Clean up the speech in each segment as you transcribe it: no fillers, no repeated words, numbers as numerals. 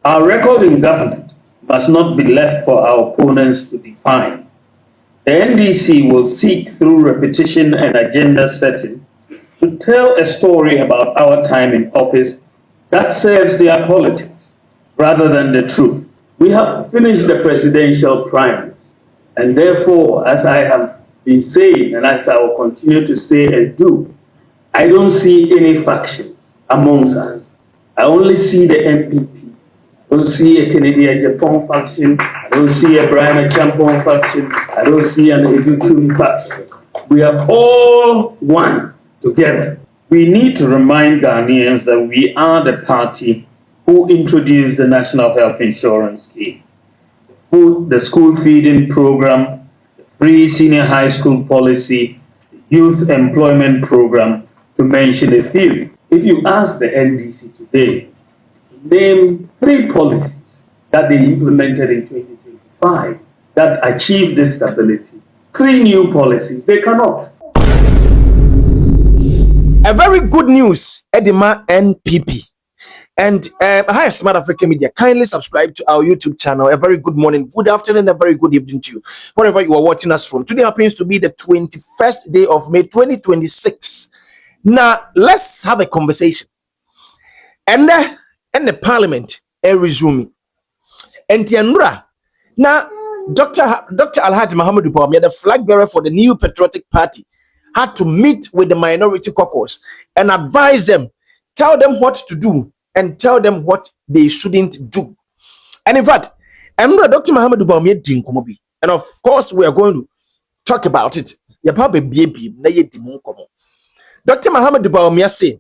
Our record in government must not be left for our opponents to define. The NDC will seek through repetition and agenda setting to tell a story about our time in office that serves their politics rather than the truth. We have finished the presidential primaries, and therefore, as I have been saying, and as I will continue to say and do, I don't see any factions amongst us. I only see the NPP. I don't see a Agyapong faction. I don't see a Agyapong faction. I don't see an Advocacy faction. We are all one together. We need to remind Ghanaians that we are the party who introduced the National Health Insurance Scheme, the school feeding program, the free senior high school policy, the youth employment program, to mention a few. If you ask the NDC today, name 3 policies that they implemented in 2025 that achieved this stability. 3 new policies, they cannot. A very good news, Edema NPP. And hi, Smart African Media. Kindly subscribe to our YouTube channel. A very good morning, good afternoon, a very good evening to you, wherever you are watching us from. Today happens to be the 21st day of May 2026. Now, let's have a conversation. And the parliament resume. And Tianura, now Dr. Alhaji Muhammadu Bawumia, the flag bearer for the New Patriotic Party, had to meet with the minority caucus and advise them, tell them what to do and tell them what they shouldn't do. And in fact, Dr. Muhammadu Bawumia didn't come. And of course, we are going to talk about it. Dr. Muhammadu Bawumia say,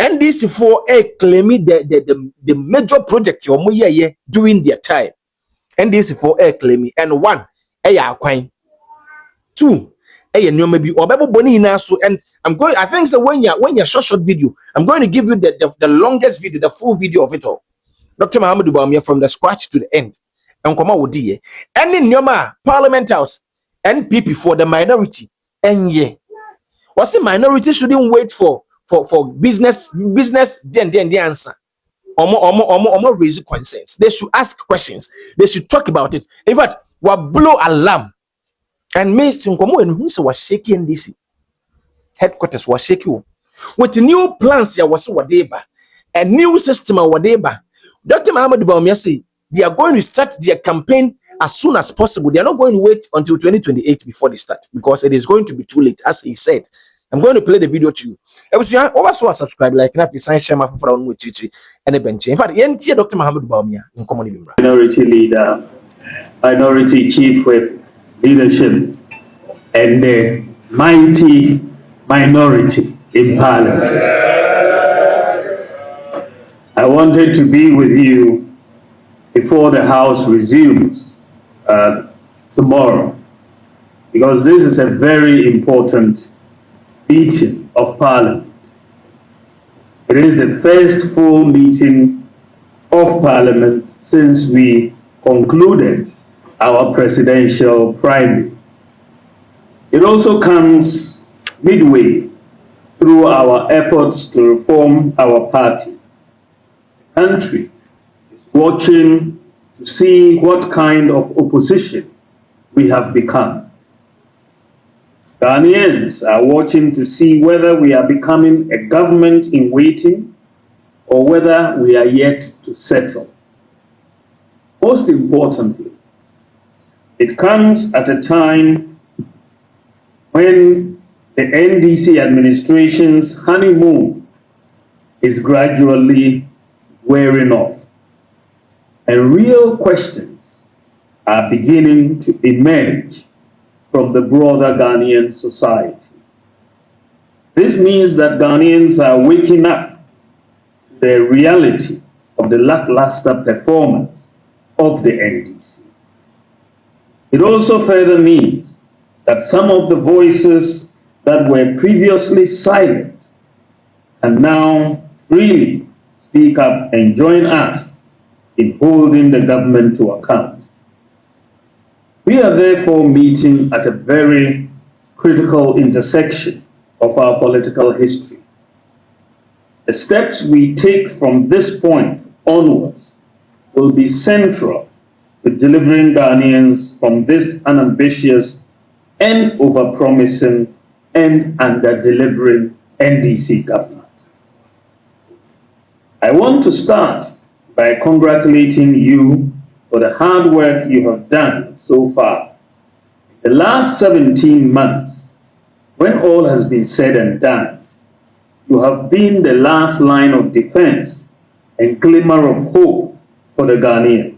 NDC for claiming the major project during their time. NDC for claiming, and 1 akwan, 2 maybe or boni so. And I think so when you're short video, I'm going to give you the longest video, the full video of it all. Dr. Muhammadu Bawumia from the scratch to the end. And come out with the any nyoma Parliament House NPP for the minority. And what's the minority shouldn't wait for business then the answer or more raise concerns. They should ask questions, they should talk about it. In fact, what blow alarm and me Sinkomo and who was shaking NDC headquarters was shaking with new plans. There was whatever a new system or whatever. Dr. Muhammadu Bawumia say they are going to start their campaign as soon as possible. They are not going to wait until 2028 before they start, because it is going to be too late, as he said. I'm going to play the video to you. Also subscribe, like, and if you sign, share my phone with Chichi and a bench. In fact, Dr. Muhammadu Bawumia in common. Minority leader, minority chief whip, leadership, and the mighty minority in parliament. I wanted to be with you before the House resumes tomorrow, because this is a very important meeting of Parliament. It is the first full meeting of Parliament since we concluded our presidential primary. It also comes midway through our efforts to reform our party. The country is watching to see what kind of opposition we have become. Ghanaians are watching to see whether we are becoming a government in waiting or whether we are yet to settle. Most importantly, it comes at a time when the NDC administration's honeymoon is gradually wearing off, and real questions are beginning to emerge from the broader Ghanaian society. This means that Ghanaians are waking up to the reality of the lackluster performance of the NDC. It also further means that some of the voices that were previously silent can now freely speak up and join us in holding the government to account. We are therefore meeting at a very critical intersection of our political history. The steps we take from this point onwards will be central to delivering Ghanaians from this unambitious and overpromising and under-delivering NDC government. I want to start by congratulating you for the hard work you have done so far. The last 17 months, when all has been said and done, you have been the last line of defense and glimmer of hope for the Ghanaian.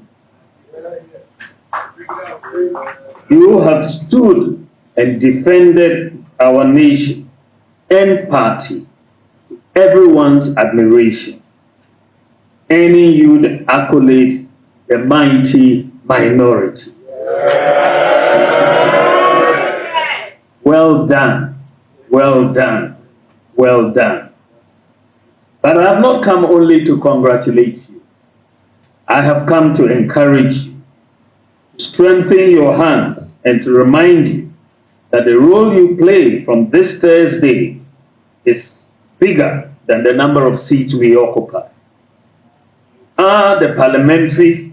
You have stood and defended our nation and party to everyone's admiration, earning you the accolade, the mighty minority. Well done, well done, well done. But I have not come only to congratulate you. I have come to encourage you, to strengthen your hands, and to remind you that the role you play from this Thursday is bigger than the number of seats we occupy. Are the parliamentary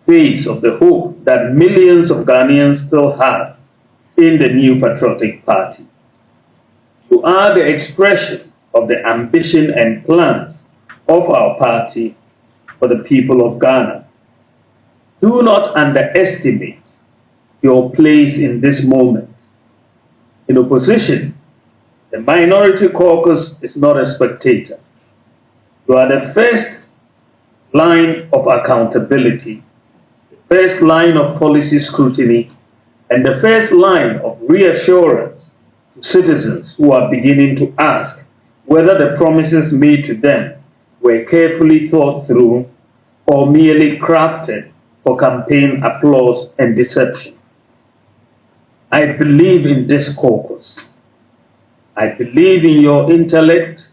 face of the hope that millions of Ghanaians still have in the new patriotic party. You are the expression of the ambition and plans of our party for the people of Ghana. Do not underestimate your place in this moment. In opposition, the minority caucus is not a spectator. You are the first line of accountability, the first line of policy scrutiny, and the first line of reassurance to citizens who are beginning to ask whether the promises made to them were carefully thought through or merely crafted for campaign applause and deception. I believe in this caucus. I believe in your intellect,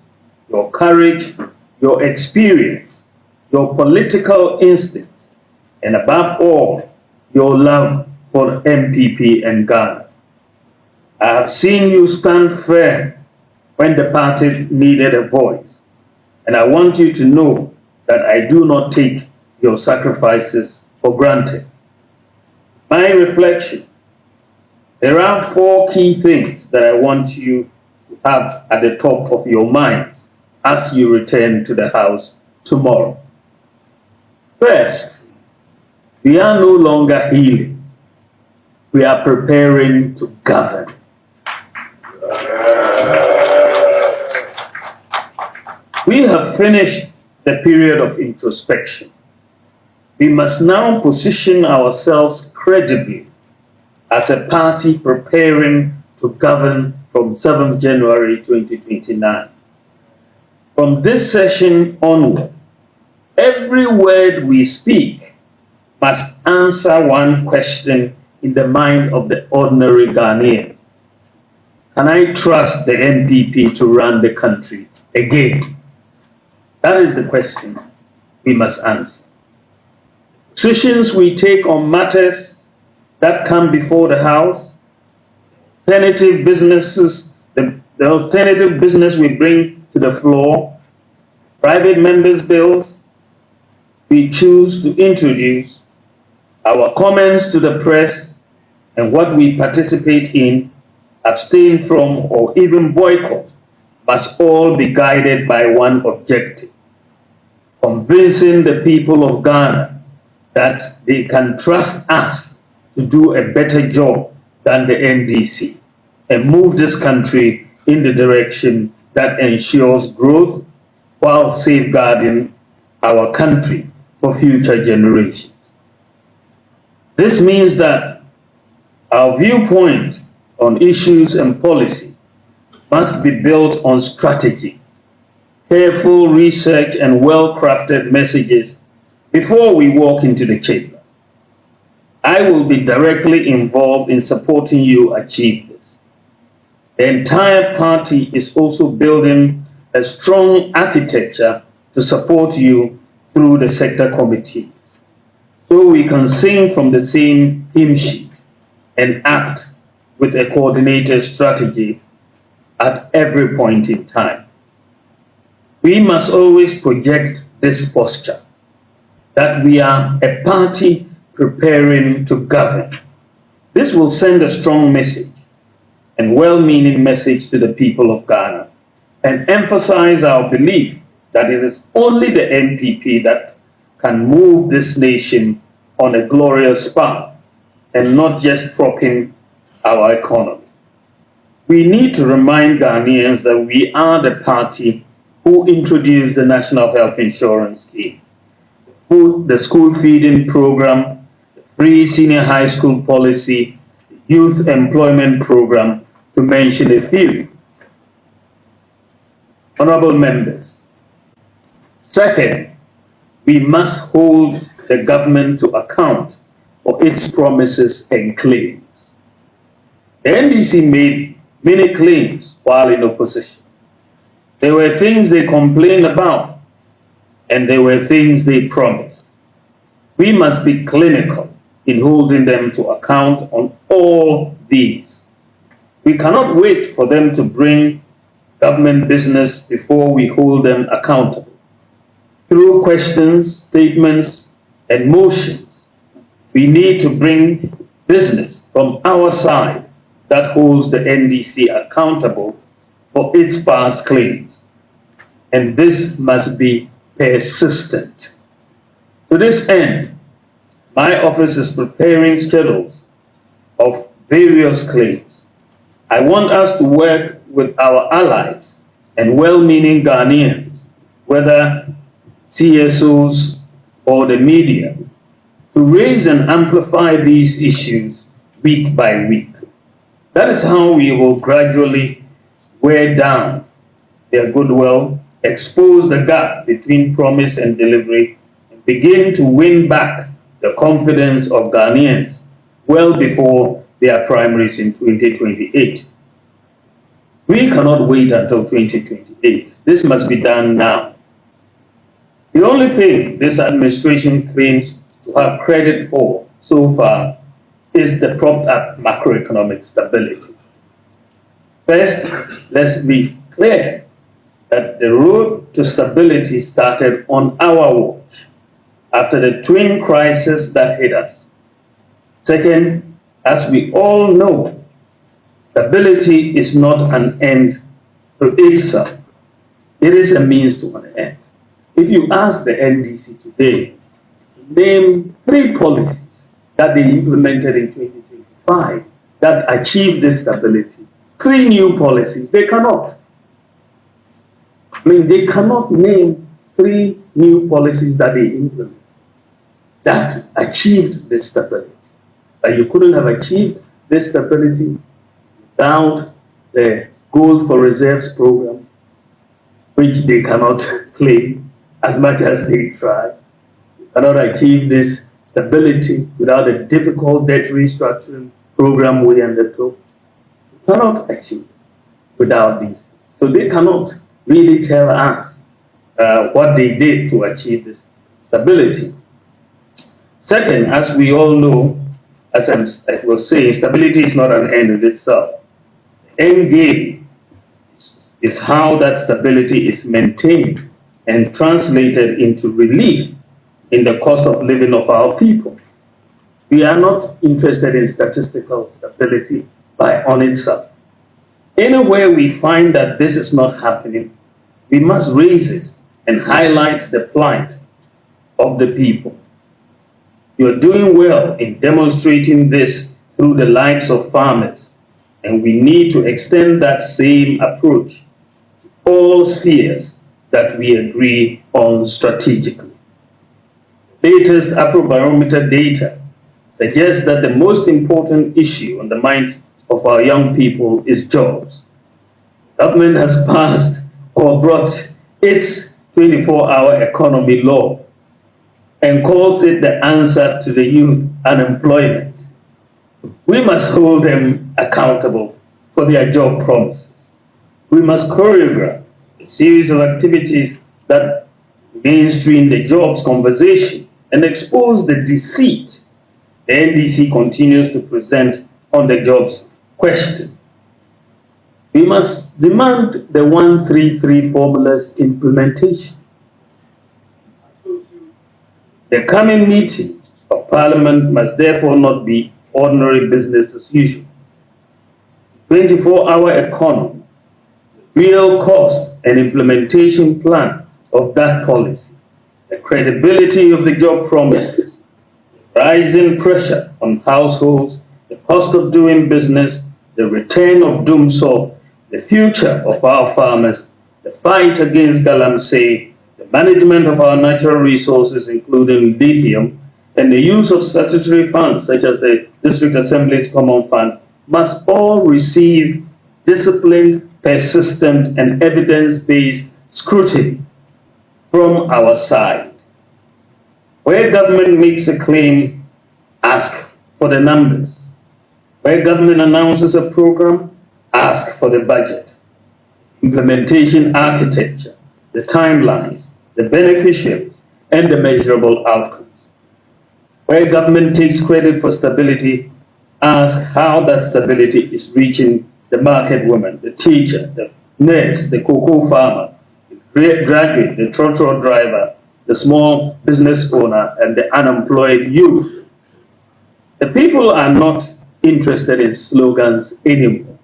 your courage, your experience, your political instincts, and above all, your love for NPP and Ghana. I have seen you stand firm when the party needed a voice, and I want you to know that I do not take your sacrifices for granted. My reflection, there are 4 key things that I want you to have at the top of your minds as you return to the House tomorrow. First, we are no longer healing. We are preparing to govern. We have finished the period of introspection. We must now position ourselves credibly as a party preparing to govern from 7th January 2029. From this session onward, every word we speak must answer one question in the mind of the ordinary Ghanaian. Can I trust the NPP to run the country again? That is the question we must answer. Positions we take on matters that come before the House, alternative businesses, the alternative business we bring to the floor, private members' bills we choose to introduce, our comments to the press, and what we participate in, abstain from, or even boycott must all be guided by one objective: convincing the people of Ghana that they can trust us to do a better job than the NDC and move this country in the direction that ensures growth while safeguarding our country for future generations. This means that our viewpoint on issues and policy must be built on strategy, careful research, and well-crafted messages before we walk into the chamber. I will be directly involved in supporting you achieve this. The entire party is also building a strong architecture to support you through the sector committees, so we can sing from the same hymn sheet and act with a coordinated strategy at every point in time. We must always project this posture that we are a party preparing to govern. This will send a strong message and well-meaning message to the people of Ghana and emphasize our belief that it is only the NPP that can move this nation on a glorious path and not just propping our economy. We need to remind Ghanaians that we are the party who introduced the National Health Insurance Scheme, the school feeding program, the free senior high school policy, the youth employment program, to mention a few. Honorable members, second, we must hold the government to account for its promises and claims. The NDC made many claims while in opposition. There were things they complained about, and there were things they promised. We must be clinical in holding them to account on all these. We cannot wait for them to bring government business before we hold them accountable. Through questions, statements, and motions, we need to bring business from our side that holds the NDC accountable for its past claims. And this must be persistent. To this end, my office is preparing schedules of various claims. I want us to work with our allies and well-meaning Ghanaians, whether CSOs or the media, to raise and amplify these issues week by week. That is how we will gradually wear down their goodwill, expose the gap between promise and delivery, and begin to win back the confidence of Ghanaians well before their primaries in 2028. We cannot wait until 2028. This must be done now. The only thing this administration claims to have credit for so far is the propped up macroeconomic stability. First, let's be clear that the road to stability started on our watch after the twin crises that hit us. Second, as we all know, stability is not an end to itself. It is a means to an end. If you ask the NDC today to name 3 policies that they implemented in 2025 that achieved this stability, 3 new policies, they cannot. They cannot name 3 new policies that they implemented that achieved this stability. But you couldn't have achieved this stability without the Gold for Reserves program, which they cannot claim as much as they try. You cannot achieve this stability without a difficult debt restructuring program we undertook. You cannot achieve without these. So they cannot really tell us what they did to achieve this stability. Second, as we all know, as I was saying, stability is not an end in itself. The end game is how that stability is maintained and translated into relief in the cost of living of our people. We are not interested in statistical stability on itself. Anywhere we find that this is not happening, we must raise it and highlight the plight of the people. You're doing well in demonstrating this through the lives of farmers, and we need to extend that same approach to all spheres that we agree on strategically. Latest Afrobarometer data suggests that the most important issue on the minds of our young people is jobs. Government has passed or brought its 24-hour economy law and calls it the answer to the youth unemployment. We must hold them accountable for their job promises. We must choreograph a series of activities that mainstream the jobs conversation and expose the deceit the NDC continues to present on the jobs question. We must demand the 133 formula's implementation. The coming meeting of Parliament must therefore not be ordinary business as usual. 24-hour economy, real cost and implementation plan of that policy, the credibility of the job promises, rising pressure on households, the cost of doing business, the return of doomsday, the future of our farmers, the fight against galamsey, the management of our natural resources, including lithium, and the use of statutory funds such as the District Assembly's Common Fund must all receive disciplined, persistent, and evidence-based scrutiny from our side. Where government makes a claim, ask for the numbers. Where government announces a program, ask for the budget, implementation architecture, the timelines, the beneficiaries, and the measurable outcomes. Where government takes credit for stability, ask how that stability is reaching the market woman, the teacher, the nurse, the cocoa farmer, the graduate, the trotro driver, the small business owner, and the unemployed youth. The people are not interested in slogans anymore.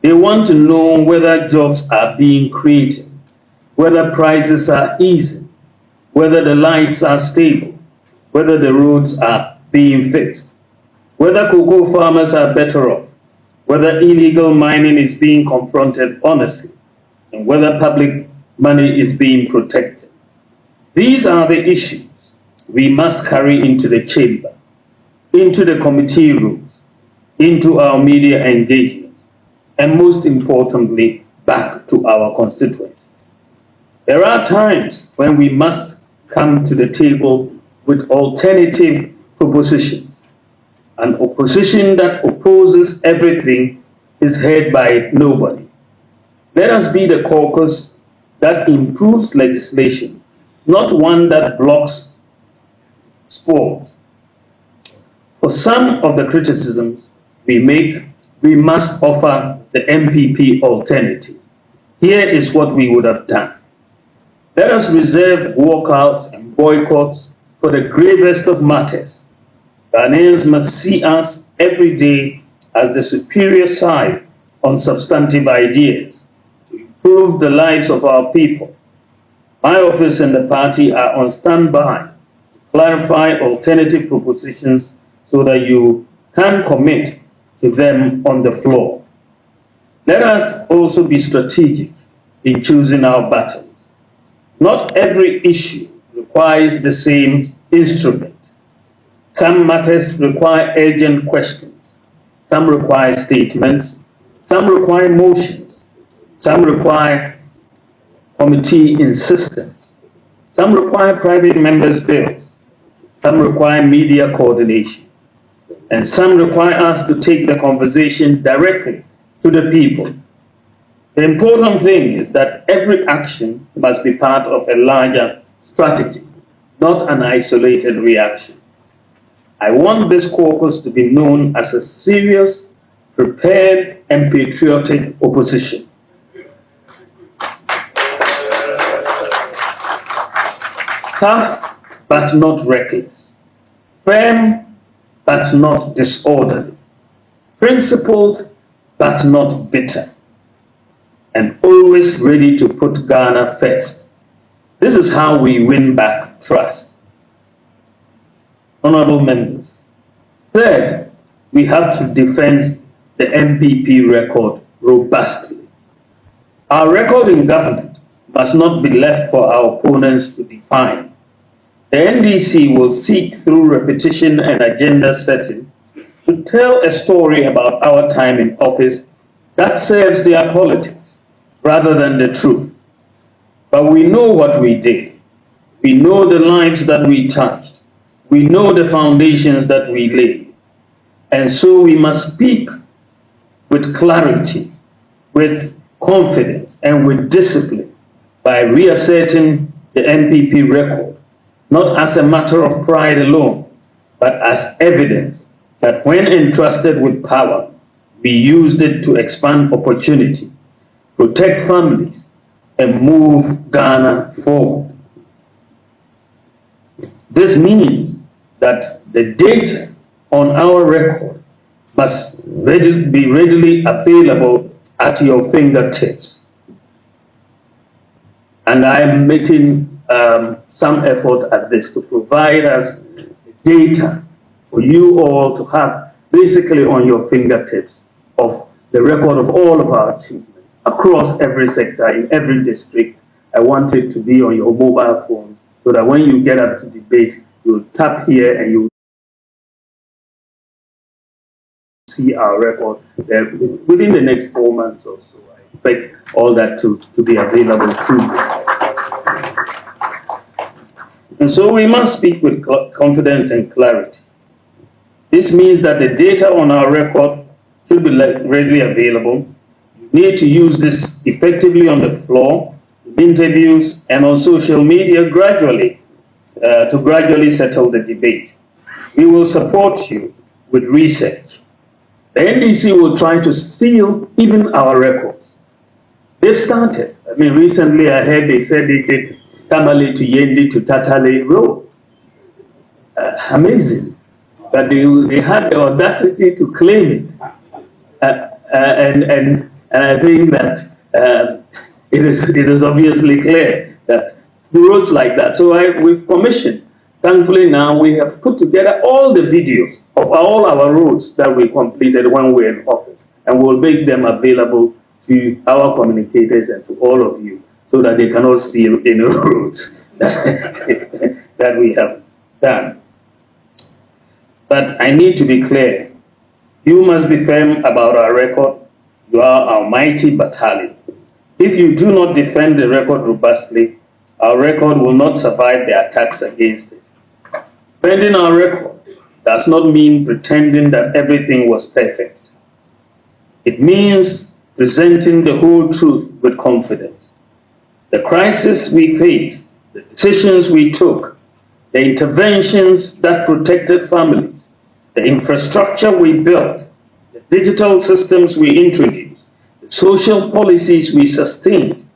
They want to know whether jobs are being created, whether prices are easing, whether the lights are stable, whether the roads are being fixed, whether cocoa farmers are better off, whether illegal mining is being confronted honestly, and whether public money is being protected. These are the issues we must carry into the chamber, into the committee rooms, into our media engagements, and most importantly, back to our constituencies. There are times when we must come to the table with alternative propositions. An opposition that opposes everything is heard by nobody. Let us be the caucus that improves legislation, not one that blocks sport. For some of the criticisms we make, we must offer the NPP alternative. Here is what we would have done. Let us reserve walkouts and boycotts for the gravest of matters. Ghanaians must see us every day as the superior side on substantive ideas to improve the lives of our people. My office and the party are on standby to clarify alternative propositions so that you can commit to them on the floor. Let us also be strategic in choosing our battles. Not every issue requires the same instrument. Some matters require urgent questions. Some require statements. Some require motions. Some require committee insistence. Some require private members' bills. Some require media coordination. And some require us to take the conversation directly to the people. The important thing is that every action must be part of a larger strategy, not an isolated reaction. I want this caucus to be known as a serious, prepared, and patriotic opposition. Tough, but not reckless. Firm, but not disorderly. Principled, but not bitter. And always ready to put Ghana first. This is how we win back trust. Honorable members. Third, we have to defend the NPP record robustly. Our record in government must not be left for our opponents to define. The NDC will seek through repetition and agenda setting to tell a story about our time in office that serves their politics rather than the truth. But we know what we did. We know the lives that we touched. We know the foundations that we laid. And so we must speak with clarity, with confidence, and with discipline by reasserting the NPP record, not as a matter of pride alone, but as evidence that when entrusted with power, we used it to expand opportunity, protect families, and move Ghana forward. This means that the data on our record must be readily available at your fingertips. And I'm making some effort at this to provide us data for you all to have basically on your fingertips of the record of all of our achievements across every sector, in every district. I want it to be on your mobile phone so that when you get up to debate, you'll tap here and you'll see our record there within the next 4 months or so. I expect all that to be available to you. And so we must speak with confidence and clarity. This means that the data on our record should be readily available. You need to use this effectively on the floor, in interviews, and on social media gradually, to gradually settle the debate. We will support you with research. The NDC will try to steal even our records. They've started. I mean, recently I heard they said they did Tamale to Yendi to Tatale Road. Amazing. But they had the audacity to claim it. And I think that it is obviously clear that roads like that. So we've commissioned. Thankfully now we have put together all the videos of all our roads that we completed when we were in office. And we'll make them available to our communicators and to all of you so that they cannot steal any roads that we have done. But I need to be clear. You must be firm about our record. You are our mighty battalion. If you do not defend the record robustly, our record will not survive the attacks against it. Defending our record does not mean pretending that everything was perfect. It means presenting the whole truth with confidence. The crisis we faced, the decisions we took, the interventions that protected families, the infrastructure we built, the digital systems we introduced, the social policies we sustained,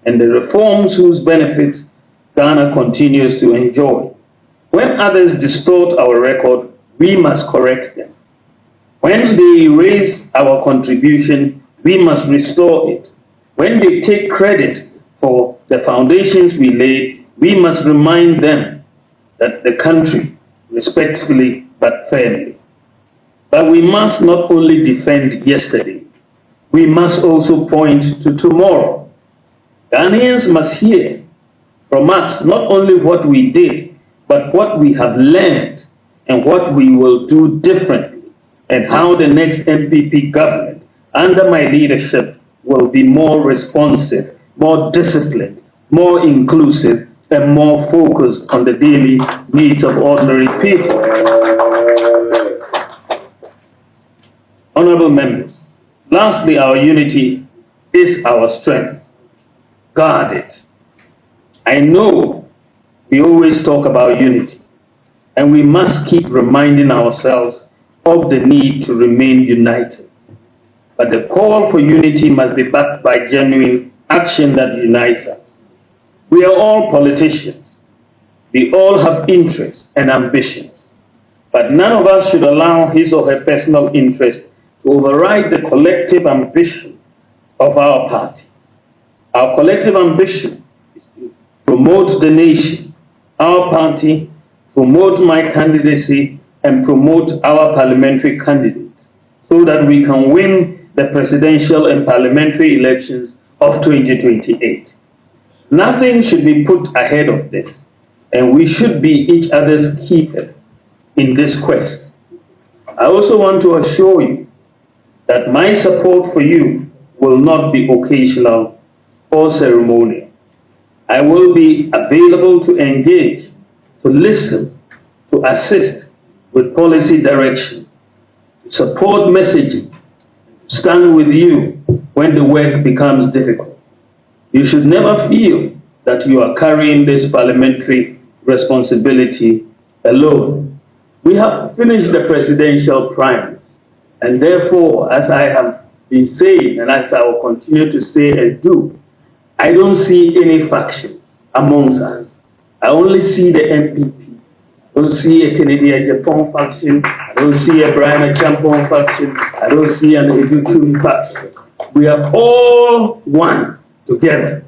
and the reforms whose benefits Ghana continues to enjoy. When others distort our record, we must correct them. When they raise our contribution, we must restore it. When they take credit for the foundations we laid, we must remind them that the country, respectfully but firmly. But we must not only defend yesterday, we must also point to tomorrow. Ghanaians must hear from us not only what we did, but what we have learned and what we will do differently, and how the next NPP government, under my leadership, will be more responsive, more disciplined, more inclusive, and more focused on the daily needs of ordinary people. Honorable members, lastly, our unity is our strength. Guard it. I know we always talk about unity, and we must keep reminding ourselves of the need to remain united. But the call for unity must be backed by genuine action that unites us. We are all politicians. We all have interests and ambitions. But none of us should allow his or her personal interest to override the collective ambition of our party. Our collective ambition is to promote the nation, our party, promote my candidacy, and promote our parliamentary candidates so that we can win the presidential and parliamentary elections of 2028. Nothing should be put ahead of this, and we should be each other's keeper in this quest. I also want to assure you that my support for you will not be occasional or ceremonial. I will be available to engage, to listen, to assist with policy direction, to support messaging, to stand with you when the work becomes difficult. You should never feel that you are carrying this parliamentary responsibility alone. We have finished the presidential primaries, and therefore, as I have been saying, and as I will continue to say and do, I don't see any factions amongst us. I only see the NPP I don't see a Canadian Agyapong faction. I don't see a Brian Agyapong faction. I don't see an Advocacy faction. We are all one together.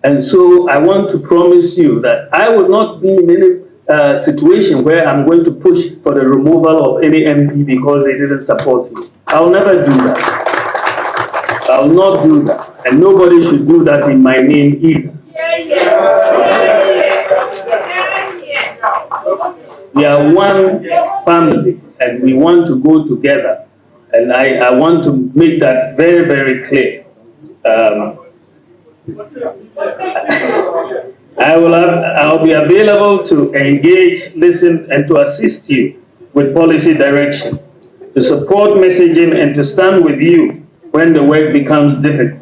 And so I want to promise you that I will not be in any situation where I'm going to push for the removal of any MP because they didn't support me. I'll never do that. I'll not do that. And nobody should do that in my name either. We are one family and we want to go together. And I want to make that very, very clear. I'll be available to engage, listen, and to assist you with policy direction, to support messaging, and to stand with you when the work becomes difficult.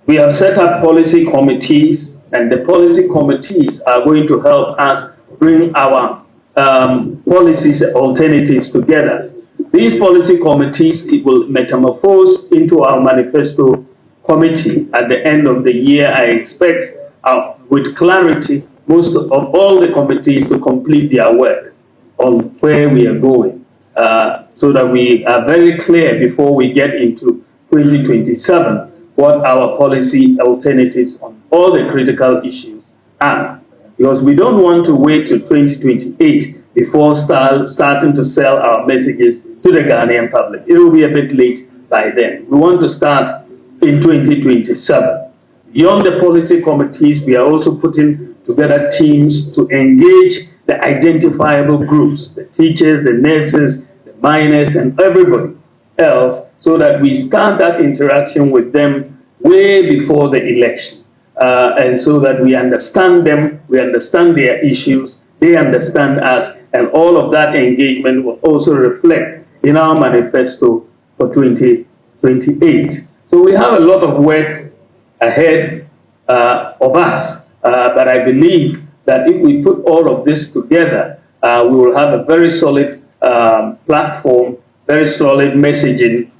We have set up policy committees, and the policy committees are going to help us bring our policies alternatives together. These policy committees, it will metamorphose into our manifesto committee at the end of the year. I expect with clarity most of all the committees to complete their work on where we are going, so that we are very clear before we get into 2027 what our policy alternatives on all the critical issues are. Because we don't want to wait till 2028 before starting to sell our messages to the Ghanaian public. It will be a bit late by then. We want to start in 2027. Beyond the policy committees, we are also putting together teams to engage the identifiable groups, the teachers, the nurses, the miners, and everybody else, so that we start that interaction with them way before the election. And so that we understand them, we understand their issues, they understand us, and all of that engagement will also reflect in our manifesto for 2028. So we have a lot of work ahead of us, but I believe that if we put all of this together, we will have a very solid platform, very solid messaging,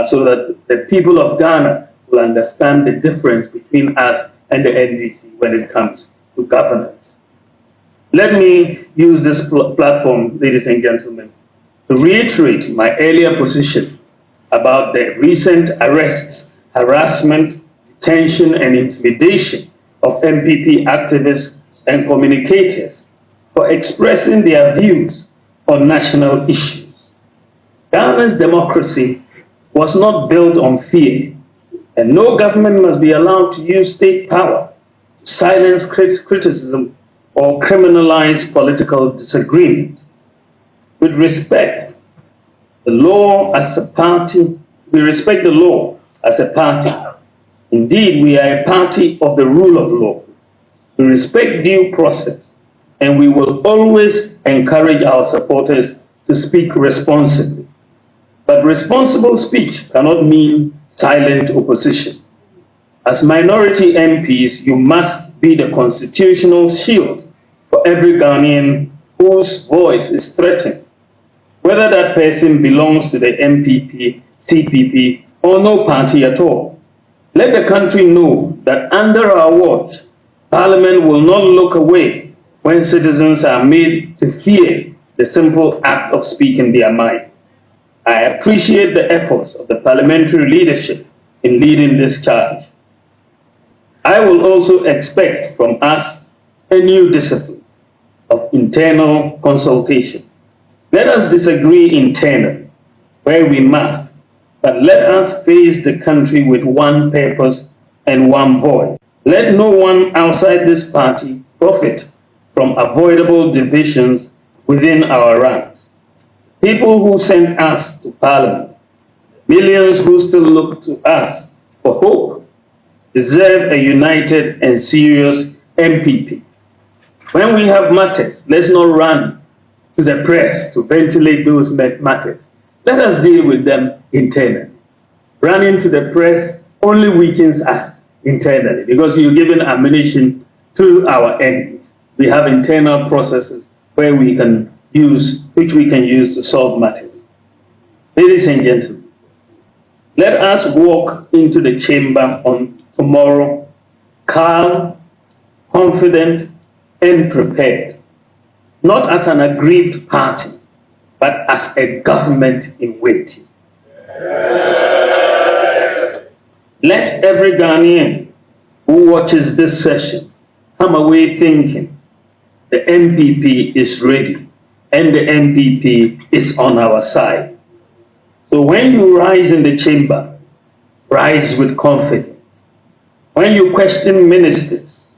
so that the people of Ghana will understand the difference between us and the NDC when it comes to governance. Let me use this platform, ladies and gentlemen, to reiterate my earlier position about the recent arrests, harassment, detention, and intimidation of NPP activists and communicators for expressing their views on national issues. Ghana's democracy was not built on fear, and no government must be allowed to use state power to silence criticism or criminalize political disagreement. With respect, the law as a party, we respect the law as a party. Indeed, we are a party of the rule of law. We respect due process, and we will always encourage our supporters to speak responsibly. But responsible speech cannot mean silent opposition. As minority MPs, you must be the constitutional shield for every Ghanaian whose voice is threatened, whether that person belongs to the NPP, CPP, or no party at all. Let the country know that under our watch, Parliament will not look away when citizens are made to fear the simple act of speaking their mind. I appreciate the efforts of the parliamentary leadership in leading this charge. I will also expect from us a new discipline of internal consultation. Let us disagree internally where we must, but let us face the country with one purpose and one voice. Let no one outside this party profit from avoidable divisions within our ranks. People who sent us to Parliament, millions who still look to us for hope, deserve a united and serious NPP. When we have matters, let's not run to the press to ventilate those matters. Let us deal with them internally. Running to the press only weakens us internally because you're giving ammunition to our enemies. We have internal processes where which we can use to solve matters. Ladies and gentlemen, let us walk into the chamber on tomorrow calm, confident, and prepared. not as an aggrieved party, but as a government in waiting. Let every Ghanaian who watches this session come away thinking the NPP is ready and the NPP is on our side. So when you rise in the chamber, rise with confidence. When you question ministers,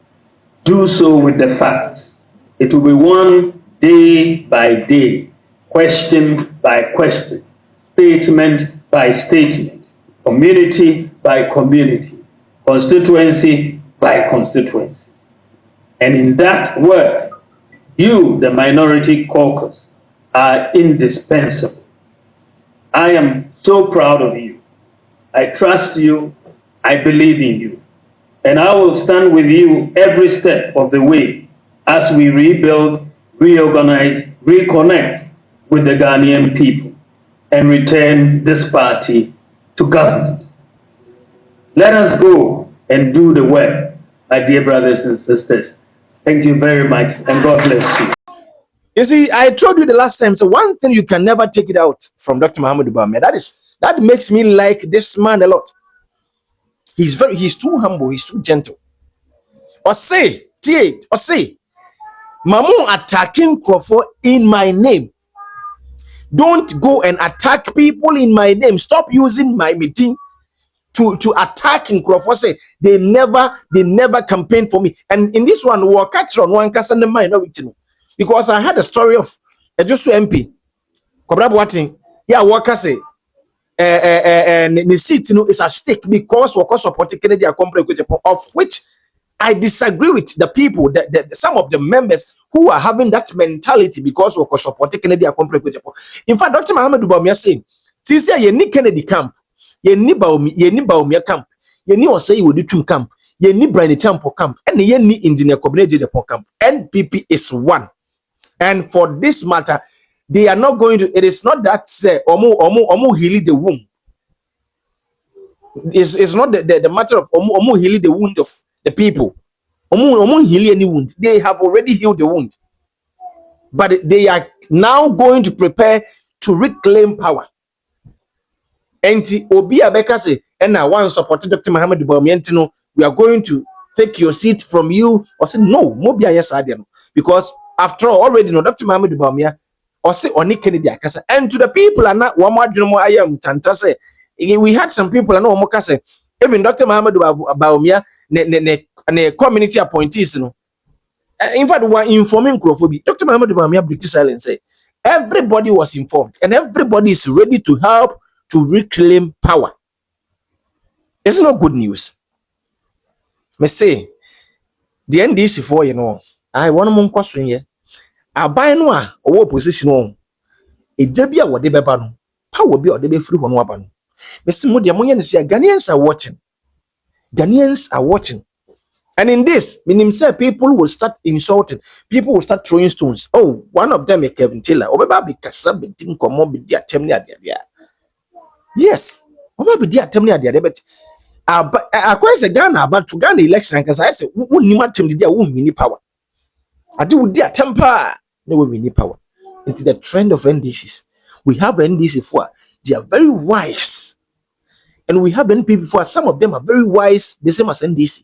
do so with the facts. It will be won day by day, question by question, statement by statement, community by community, constituency by constituency. And in that work, you, the minority caucus, are indispensable. I am so proud of you. I trust you. I believe in you. And I will stand with you every step of the way as we rebuild, reorganize, reconnect with the Ghanaian people and return this party to government. Let us go and do the work, my dear brothers and sisters. Thank you very much, and God bless you. You see, I told you the last time, so one thing you can never take it out from Dr. Muhammadu Bawumia. That makes me like this man a lot. He's too humble, he's too gentle. Or say, Mamu attacking Crawford in my name. Don't go and attack people in my name. Stop using my meeting to attack in Crawford. Say they never campaigned for me. And in this one, we'll catch on one person in minority. Because I had a story of a just MP. Yeah, worker say the seat is at stake because we're supporting Kennedy of which I disagree with the people, some of the members who are having that mentality because we're supporting Kennedy. In fact, Dr. Muhammadu Bawumia saying, since you need Kennedy camp, you need Bawumia camp, you need or say you would do camp, you need Brian Champo camp, and you need Engineer Kobneji camp. NPP is one. And for this matter, they are not going to, it is not that say omu heal the wound. It's not the matter of omu heal the wound of the people. Omu heal any wound. They have already healed the wound. But they are now going to prepare to reclaim power. And Obi Abeka say, and now one supported Dr. Muhammadu Bawumia, we are going to take your seat from you. Or say, no, Mobia yes, because after all, already know Dr. Muhammadu Bawumia, or say, Oni Kennedy Akasa. And to the people are not one more I am Tanta say. We had some people and no more say, even Dr. Muhammadu Bawumia, ne community appointees, in fact, we were informing Crawford. Dr. Muhammadu Bawumia break silence. Say, everybody was informed and everybody is ready to help to reclaim power. It's not good news. Me say, the NDC for I want to question here. I buy no a position on. It debia what they bebano. Power be or they be free one waban. Mr. Moody among say Ghanaians are watching. Ghanaians are watching. And in this, meaning say people will start insulting, people will start throwing stones. Oh, one of them is Kevin Taylor. Obabi Kasab Tim Komo be dear Temnia there. Yes, Obabi dear Temnia there, but I quite a Ghana about to Ghana election because I said, who knew what Tim dear womb mini power. I do dear temper, no we need power. Into the trend of NDCs. We have NDC for they are very wise. And we have NPP for some of them are very wise, the same as NDC.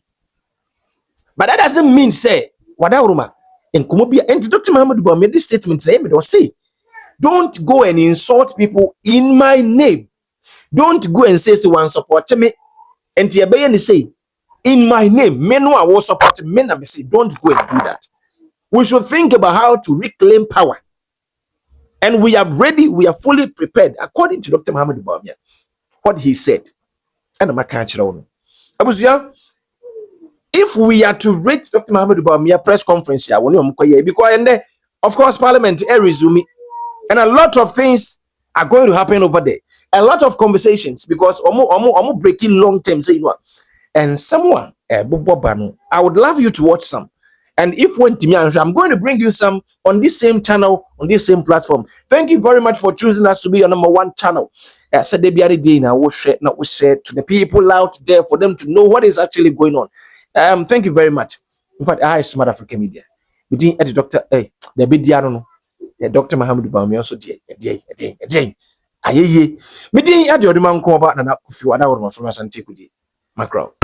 But that doesn't mean say Wadauruma and Kumobia and Dr. Muhammadu Bawumia made this statement today, or say, don't go and insult people in my name. Don't go and say to one support me and Tiabayan say in my name, men who are supporting men, I say, don't go and do that. We should think about how to reclaim power. And we are ready, we are fully prepared, according to Dr. Muhammadu Bawumia, what he said. And I'm a catcher on. If we are to rate Dr. Muhammadu Bawumia press conference here, because of course parliamentary resume, and a lot of things are going to happen over there. A lot of conversations because omo breaking long term say and someone I would love you to watch some. And if when to me, I'm going to bring you some on this same channel, on this same platform. Thank you very much for choosing us to be your number one channel. Said they be a day now. We share to the people out there for them to know what is actually going on. Thank you very much. In fact, I Smart African Media. Medin edi doctor the be dia no. Dr. Mahamudu Bawumia so de ayeye. Medin edi odi man ko ba na na kufi wada wo ma from asante kudi. Macro.